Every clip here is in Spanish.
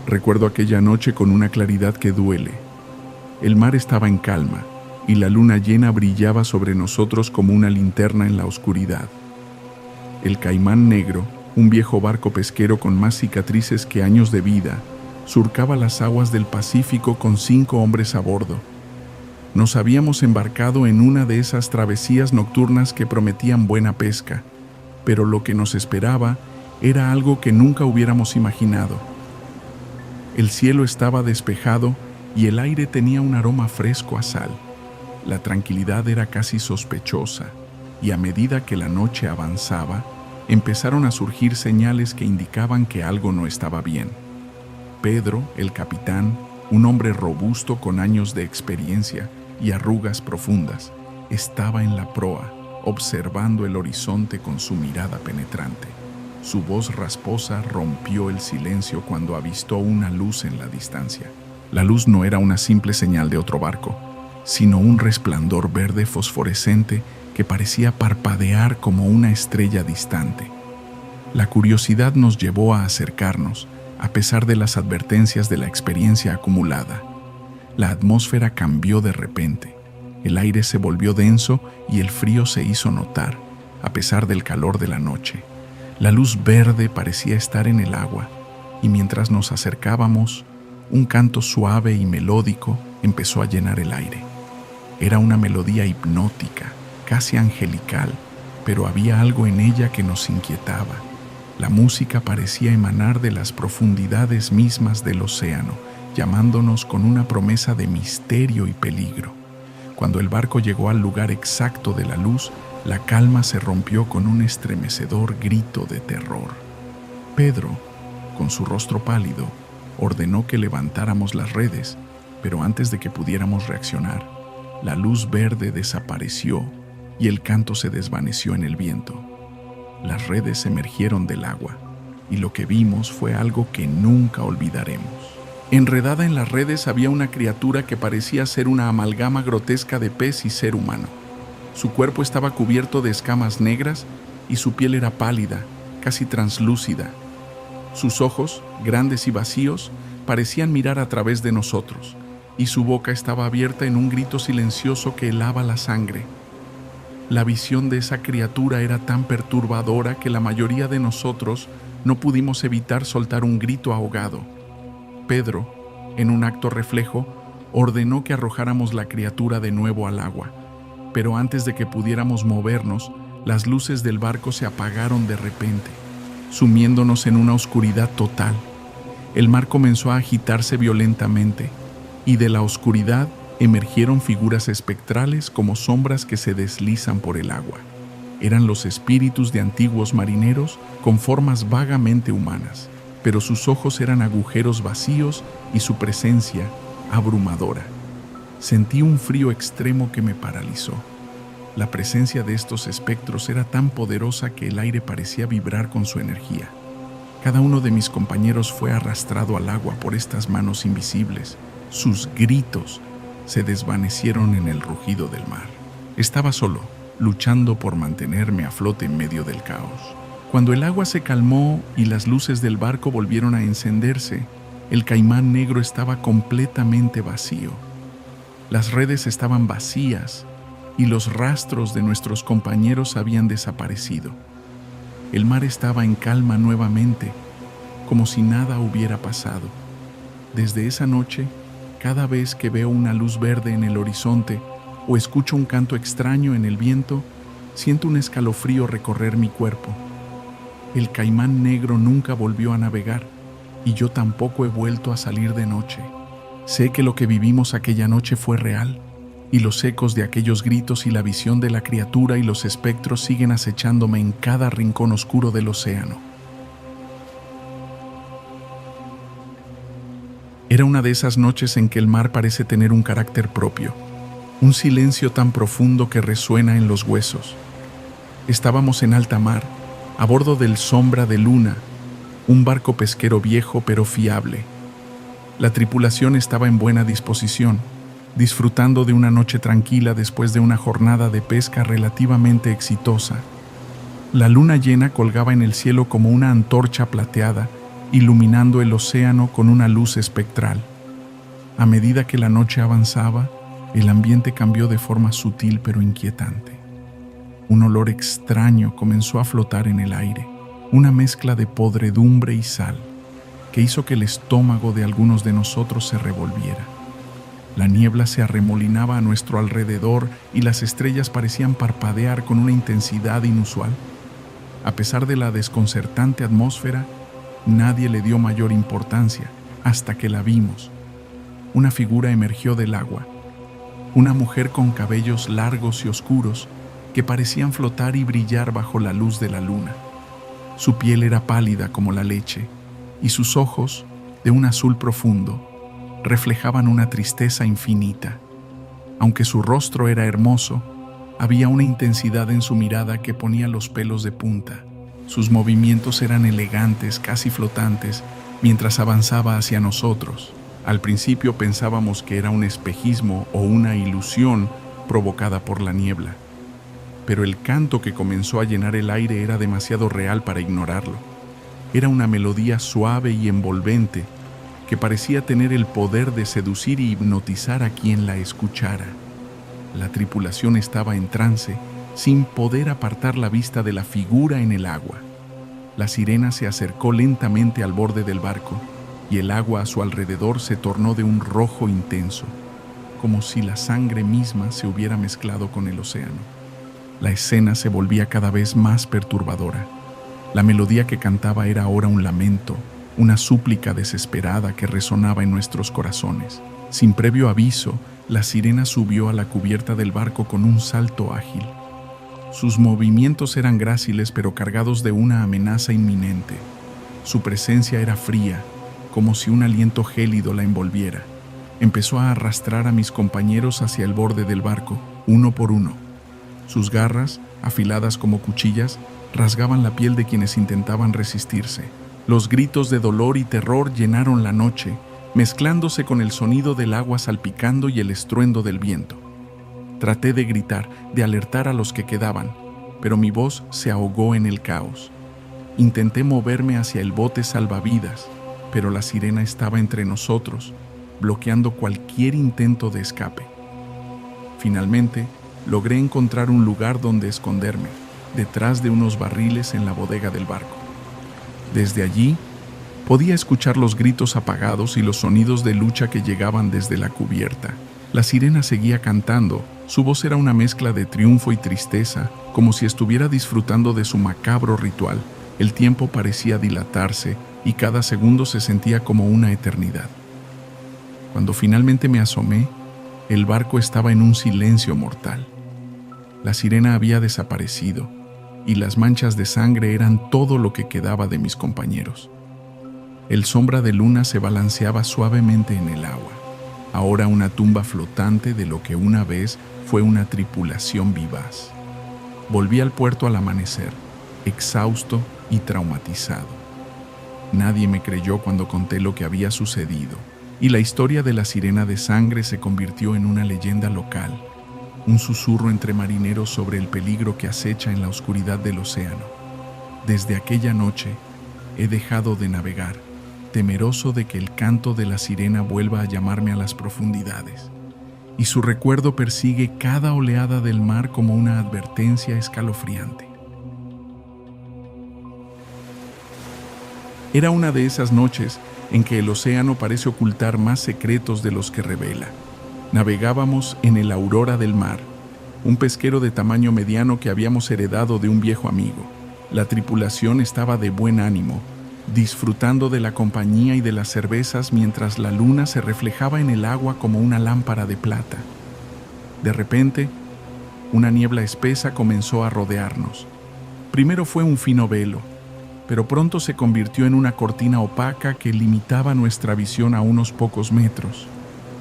Recuerdo aquella noche con una claridad que duele. El mar estaba en calma y la luna llena brillaba sobre nosotros como una linterna en la oscuridad. El Caimán Negro, un viejo barco pesquero con más cicatrices que años de vida, surcaba las aguas del Pacífico con 5 hombres a bordo. Nos habíamos embarcado en una de esas travesías nocturnas que prometían buena pesca, pero lo que nos esperaba era algo que nunca hubiéramos imaginado. El cielo estaba despejado y el aire tenía un aroma fresco a sal. La tranquilidad era casi sospechosa, y a medida que la noche avanzaba, empezaron a surgir señales que indicaban que algo no estaba bien. Pedro, el capitán, un hombre robusto con años de experiencia y arrugas profundas, estaba en la proa, observando el horizonte con su mirada penetrante. Su voz rasposa rompió el silencio cuando avistó una luz en la distancia. La luz no era una simple señal de otro barco, sino un resplandor verde fosforescente que parecía parpadear como una estrella distante. La curiosidad nos llevó a acercarnos, a pesar de las advertencias de la experiencia acumulada. La atmósfera cambió de repente. El aire se volvió denso y el frío se hizo notar, a pesar del calor de la noche. La luz verde parecía estar en el agua, y mientras nos acercábamos, un canto suave y melódico empezó a llenar el aire. Era una melodía hipnótica, casi angelical, pero había algo en ella que nos inquietaba. La música parecía emanar de las profundidades mismas del océano, llamándonos con una promesa de misterio y peligro. Cuando el barco llegó al lugar exacto de la luz, la calma se rompió con un estremecedor grito de terror. Pedro, con su rostro pálido, ordenó que levantáramos las redes, pero antes de que pudiéramos reaccionar, la luz verde desapareció y el canto se desvaneció en el viento. Las redes emergieron del agua y lo que vimos fue algo que nunca olvidaremos. Enredada en las redes había una criatura que parecía ser una amalgama grotesca de pez y ser humano. Su cuerpo estaba cubierto de escamas negras y su piel era pálida, casi translúcida. Sus ojos, grandes y vacíos, parecían mirar a través de nosotros, y su boca estaba abierta en un grito silencioso que helaba la sangre. La visión de esa criatura era tan perturbadora que la mayoría de nosotros no pudimos evitar soltar un grito ahogado. Pedro, en un acto reflejo, ordenó que arrojáramos la criatura de nuevo al agua. Pero antes de que pudiéramos movernos, las luces del barco se apagaron de repente, sumiéndonos en una oscuridad total. El mar comenzó a agitarse violentamente, y de la oscuridad emergieron figuras espectrales como sombras que se deslizan por el agua. Eran los espíritus de antiguos marineros con formas vagamente humanas, pero sus ojos eran agujeros vacíos y su presencia abrumadora. Sentí un frío extremo que me paralizó. La presencia de estos espectros era tan poderosa que el aire parecía vibrar con su energía. Cada uno de mis compañeros fue arrastrado al agua por estas manos invisibles. Sus gritos se desvanecieron en el rugido del mar. Estaba solo, luchando por mantenerme a flote en medio del caos. Cuando el agua se calmó y las luces del barco volvieron a encenderse, el Caimán Negro estaba completamente vacío. Las redes estaban vacías y los rastros de nuestros compañeros habían desaparecido. El mar estaba en calma nuevamente, como si nada hubiera pasado. Desde esa noche, cada vez que veo una luz verde en el horizonte o escucho un canto extraño en el viento, siento un escalofrío recorrer mi cuerpo. El Caimán Negro nunca volvió a navegar y yo tampoco he vuelto a salir de noche. Sé que lo que vivimos aquella noche fue real, y los ecos de aquellos gritos y la visión de la criatura y los espectros siguen acechándome en cada rincón oscuro del océano. Era una de esas noches en que el mar parece tener un carácter propio, un silencio tan profundo que resuena en los huesos. Estábamos en alta mar, a bordo del Sombra de Luna, un barco pesquero viejo pero fiable. La tripulación estaba en buena disposición, disfrutando de una noche tranquila después de una jornada de pesca relativamente exitosa. La luna llena colgaba en el cielo como una antorcha plateada, iluminando el océano con una luz espectral. A medida que la noche avanzaba, el ambiente cambió de forma sutil pero inquietante. Un olor extraño comenzó a flotar en el aire, una mezcla de podredumbre y sal, que hizo que el estómago de algunos de nosotros se revolviera. La niebla se arremolinaba a nuestro alrededor y las estrellas parecían parpadear con una intensidad inusual. A pesar de la desconcertante atmósfera, nadie le dio mayor importancia hasta que la vimos. Una figura emergió del agua, una mujer con cabellos largos y oscuros que parecían flotar y brillar bajo la luz de la luna. Su piel era pálida como la leche y sus ojos, de un azul profundo, reflejaban una tristeza infinita. Aunque su rostro era hermoso, había una intensidad en su mirada que ponía los pelos de punta. Sus movimientos eran elegantes, casi flotantes, mientras avanzaba hacia nosotros. Al principio pensábamos que era un espejismo o una ilusión provocada por la niebla, pero el canto que comenzó a llenar el aire era demasiado real para ignorarlo. Era una melodía suave y envolvente que parecía tener el poder de seducir y hipnotizar a quien la escuchara. La tripulación estaba en trance, sin poder apartar la vista de la figura en el agua. La sirena se acercó lentamente al borde del barco y el agua a su alrededor se tornó de un rojo intenso, como si la sangre misma se hubiera mezclado con el océano. La escena se volvía cada vez más perturbadora. La melodía que cantaba era ahora un lamento, una súplica desesperada que resonaba en nuestros corazones. Sin previo aviso, la sirena subió a la cubierta del barco con un salto ágil. Sus movimientos eran gráciles pero cargados de una amenaza inminente. Su presencia era fría, como si un aliento gélido la envolviera. Empezó a arrastrar a mis compañeros hacia el borde del barco, uno por uno. Sus garras, afiladas como cuchillas, rasgaban la piel de quienes intentaban resistirse. Los gritos de dolor y terror llenaron la noche, mezclándose con el sonido del agua salpicando y el estruendo del viento. Traté de gritar, de alertar a los que quedaban, pero mi voz se ahogó en el caos. Intenté moverme hacia el bote salvavidas, pero la sirena estaba entre nosotros, bloqueando cualquier intento de escape. Finalmente, logré encontrar un lugar donde esconderme, detrás de unos barriles en la bodega del barco. Desde allí, podía escuchar los gritos apagados y los sonidos de lucha que llegaban desde la cubierta. La sirena seguía cantando, su voz era una mezcla de triunfo y tristeza, como si estuviera disfrutando de su macabro ritual. El tiempo parecía dilatarse y cada segundo se sentía como una eternidad. Cuando finalmente me asomé, el barco estaba en un silencio mortal. La sirena había desaparecido y las manchas de sangre eran todo lo que quedaba de mis compañeros. El sombra de luna se balanceaba suavemente en el agua, ahora una tumba flotante de lo que una vez fue una tripulación vivaz. Volví al puerto al amanecer, exhausto y traumatizado. Nadie me creyó cuando conté lo que había sucedido, y la historia de la sirena de sangre se convirtió en una leyenda local, un susurro entre marineros sobre el peligro que acecha en la oscuridad del océano. Desde aquella noche he dejado de navegar, temeroso de que el canto de la sirena vuelva a llamarme a las profundidades, y su recuerdo persigue cada oleada del mar como una advertencia escalofriante. Era una de esas noches en que el océano parece ocultar más secretos de los que revela. Navegábamos en el Aurora del Mar, un pesquero de tamaño mediano que habíamos heredado de un viejo amigo. La tripulación estaba de buen ánimo, disfrutando de la compañía y de las cervezas mientras la luna se reflejaba en el agua como una lámpara de plata. De repente, una niebla espesa comenzó a rodearnos. Primero fue un fino velo, pero pronto se convirtió en una cortina opaca que limitaba nuestra visión a unos pocos metros.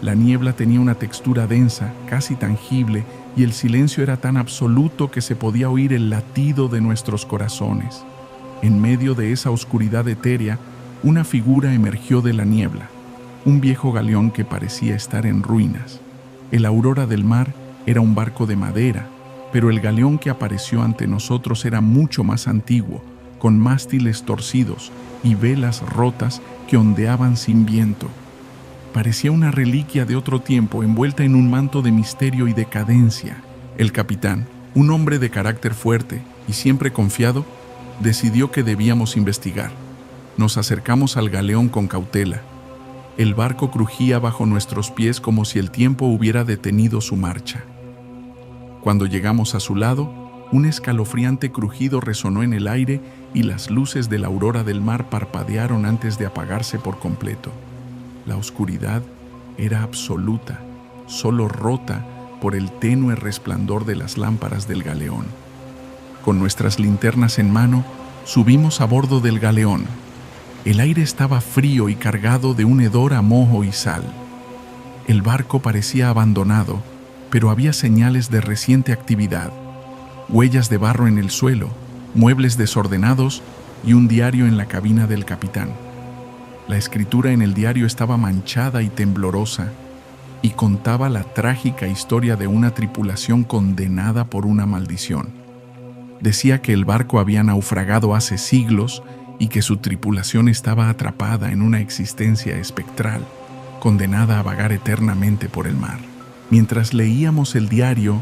La niebla tenía una textura densa, casi tangible, y el silencio era tan absoluto que se podía oír el latido de nuestros corazones. En medio de esa oscuridad etérea, una figura emergió de la niebla, un viejo galeón que parecía estar en ruinas. El Aurora del Mar era un barco de madera, pero el galeón que apareció ante nosotros era mucho más antiguo, con mástiles torcidos y velas rotas que ondeaban sin viento. Parecía una reliquia de otro tiempo envuelta en un manto de misterio y decadencia. El capitán, un hombre de carácter fuerte y siempre confiado, decidió que debíamos investigar. Nos acercamos al galeón con cautela. El barco crujía bajo nuestros pies como si el tiempo hubiera detenido su marcha. Cuando llegamos a su lado, un escalofriante crujido resonó en el aire y las luces de la aurora del mar parpadearon antes de apagarse por completo. La oscuridad era absoluta, solo rota por el tenue resplandor de las lámparas del galeón. Con nuestras linternas en mano, subimos a bordo del galeón. El aire estaba frío y cargado de un hedor a moho y sal. El barco parecía abandonado, pero había señales de reciente actividad. Huellas de barro en el suelo, muebles desordenados y un diario en la cabina del capitán. La escritura en el diario estaba manchada y temblorosa y contaba la trágica historia de una tripulación condenada por una maldición. Decía que el barco había naufragado hace siglos y que su tripulación estaba atrapada en una existencia espectral, condenada a vagar eternamente por el mar. Mientras leíamos el diario,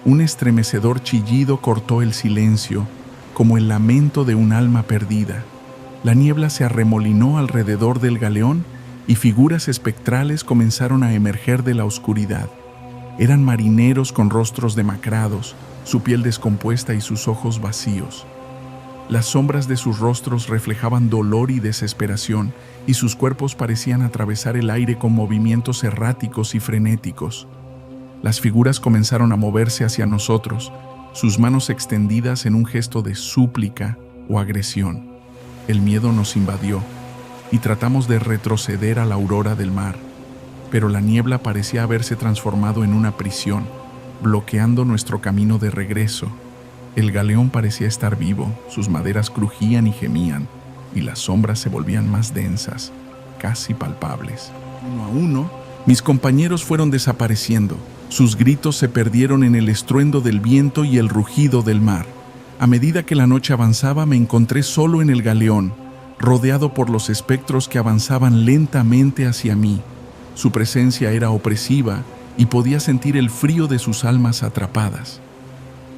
un estremecedor chillido cortó el silencio, como el lamento de un alma perdida. La niebla se arremolinó alrededor del galeón y figuras espectrales comenzaron a emerger de la oscuridad. Eran marineros con rostros demacrados, su piel descompuesta y sus ojos vacíos. Las sombras de sus rostros reflejaban dolor y desesperación, y sus cuerpos parecían atravesar el aire con movimientos erráticos y frenéticos. Las figuras comenzaron a moverse hacia nosotros, sus manos extendidas en un gesto de súplica o agresión. El miedo nos invadió y tratamos de retroceder a la aurora del mar, pero la niebla parecía haberse transformado en una prisión, bloqueando nuestro camino de regreso. El galeón parecía estar vivo, sus maderas crujían y gemían, y las sombras se volvían más densas, casi palpables. Uno a uno, mis compañeros fueron desapareciendo. Sus gritos se perdieron en el estruendo del viento y el rugido del mar. A medida que la noche avanzaba, me encontré solo en el galeón, rodeado por los espectros que avanzaban lentamente hacia mí. Su presencia era opresiva y podía sentir el frío de sus almas atrapadas.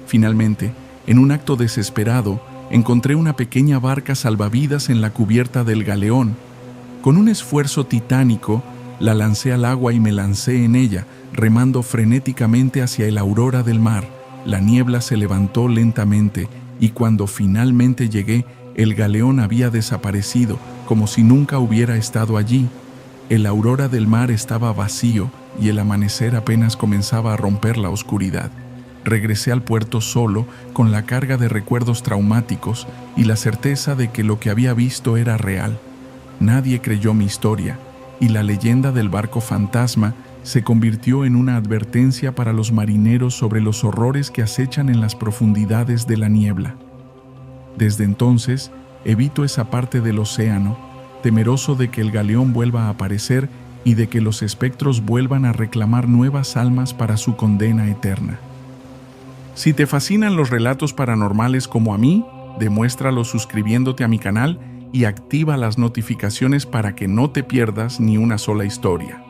Finalmente, en un acto desesperado, encontré una pequeña barca salvavidas en la cubierta del galeón. Con un esfuerzo titánico, la lancé al agua y me lancé en ella, remando frenéticamente hacia el aurora del mar. La niebla se levantó lentamente y cuando finalmente llegué, el galeón había desaparecido, como si nunca hubiera estado allí. El aurora del mar estaba vacío y el amanecer apenas comenzaba a romper la oscuridad. Regresé al puerto solo, con la carga de recuerdos traumáticos y la certeza de que lo que había visto era real. Nadie creyó mi historia, y la leyenda del barco fantasma se convirtió en una advertencia para los marineros sobre los horrores que acechan en las profundidades de la niebla. Desde entonces, evito esa parte del océano, temeroso de que el galeón vuelva a aparecer y de que los espectros vuelvan a reclamar nuevas almas para su condena eterna. Si te fascinan los relatos paranormales como a mí, demuéstralo suscribiéndote a mi canal y activa las notificaciones para que no te pierdas ni una sola historia.